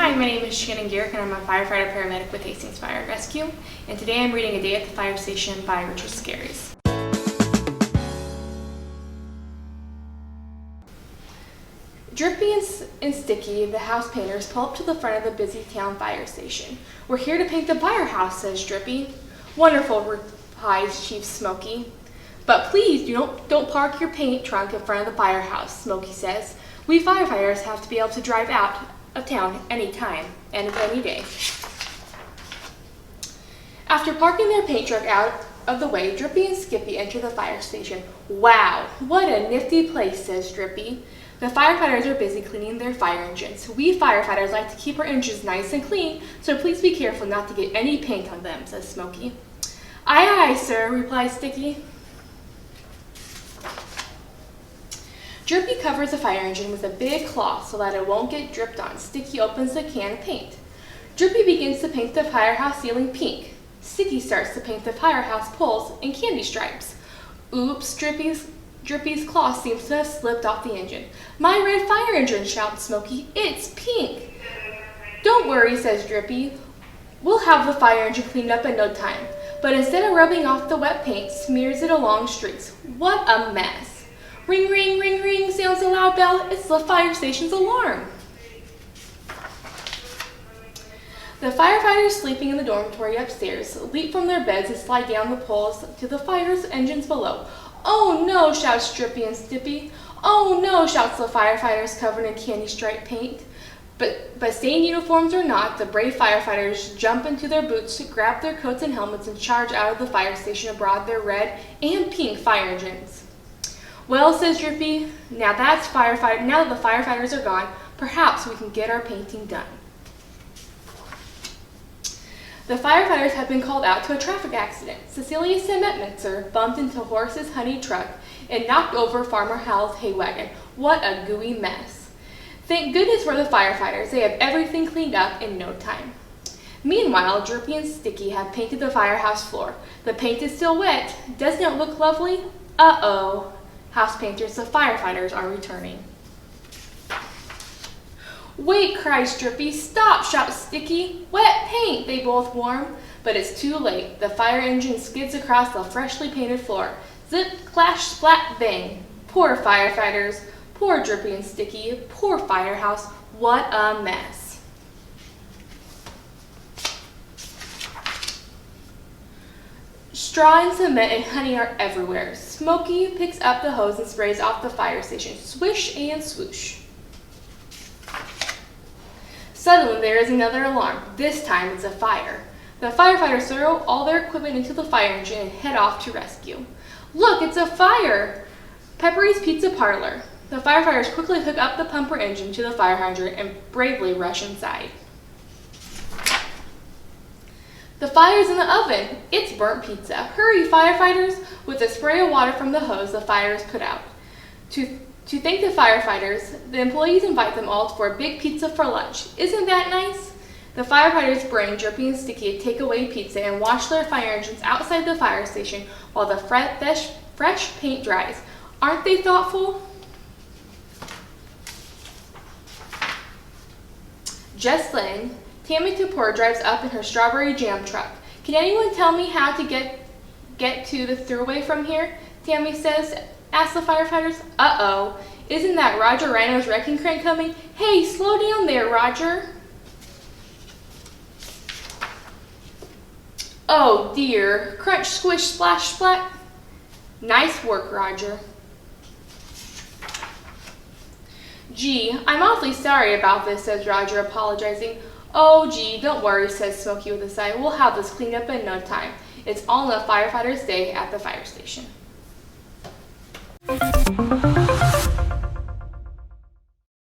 Hi, my name is Shannon Eurek, and I'm a firefighter paramedic with Hastings Fire Rescue. And today I'm reading A Day at the Fire Station by Richard Scarries. Drippy and Sticky, the house painters, pull up to the front of the busy town fire station. "We're here to paint the firehouse," says Drippy. "Wonderful," replies Chief Smokey. "But please don't park your paint trunk in front of the firehouse," Smokey says. "We firefighters have to be able to drive out of town any time and any day." After parking their paint truck out of the way, Drippy and Skippy enter the fire station. "Wow, what a nifty place," says Drippy. "The firefighters are busy cleaning their fire engines. We firefighters like to keep our engines nice and clean, so please be careful not to get any paint on them," says Smokey. "Aye, aye, sir," replies Sticky. Drippy covers the fire engine with a big cloth so that it won't get dripped on. Sticky opens the can of paint. Drippy begins to paint the firehouse ceiling pink. Sticky starts to paint the firehouse poles in candy stripes. Oops, Drippy's cloth seems to have slipped off the engine. "My red fire engine," shouts Smokey. "It's pink." "Don't worry," says Drippy. "We'll have the fire engine cleaned up in no time." But instead of rubbing off the wet paint, smears it along streets. What a mess. Ring, ring, ring, ring, sounds a loud bell. It's the fire station's alarm. The firefighters sleeping in the dormitory upstairs leap from their beds and slide down the poles to the fire engines below. "Oh no," shouts Drippy and Stippy. "Oh no," shouts the firefighters covered in candy stripe paint. But stained uniforms or not, the brave firefighters jump into their boots, grab their coats and helmets, and charge out of the fire station aboard their red and pink fire engines. "Well," says Drippy, now that the firefighters are gone, perhaps we can get our painting done." The firefighters have been called out to a traffic accident. Cecilia Semetmitzer bumped into Horace's honey truck and knocked over Farmer Hal's hay wagon. What a gooey mess. Thank goodness for the firefighters. They have everything cleaned up in no time. Meanwhile, Drippy and Sticky have painted the firehouse floor. The paint is still wet. Doesn't it look lovely? Uh-oh. House painters, the firefighters are returning. "Wait," cries Drippy. "Stop," shouts Sticky. "Wet paint," they both warn. But it's too late. The fire engine skids across the freshly painted floor. Zip, clash, splat, bang. Poor firefighters. Poor Drippy and Sticky. Poor firehouse. What a mess. Straw and cement and honey are everywhere. Smokey picks up the hose and sprays off the fire station. Swish and swoosh. Suddenly there is another alarm. This time it's a fire. The firefighters throw all their equipment into the fire engine and head off to rescue. "Look, it's a fire!" Peppery's Pizza Parlor. The firefighters quickly hook up the pumper engine to the fire hydrant and bravely rush inside. The fire's in the oven. It's burnt pizza. "Hurry, firefighters!" With a spray of water from the hose, the fire is put out. To thank the firefighters, the employees invite them all for a big pizza for lunch. Isn't that nice? The firefighters bring Drippy and Sticky takeaway pizza and wash their fire engines outside the fire station while the fresh paint dries. Aren't they thoughtful? Just then, Tammy Tupor drives up in her strawberry jam truck. "Can anyone tell me how to get to the thruway from here?" Tammy asks the firefighters. "Uh-oh, isn't that Roger Rhino's wrecking crane coming? Hey, slow down there, Roger." "Oh dear, crunch, squish, splash, splat." "Nice work, Roger." "Gee, I'm awfully sorry about this," says Roger, apologizing. "Oh, gee, don't worry," says Smokey with a sigh. "We'll have this cleaned up in no time. It's all in the firefighter's day at the fire station."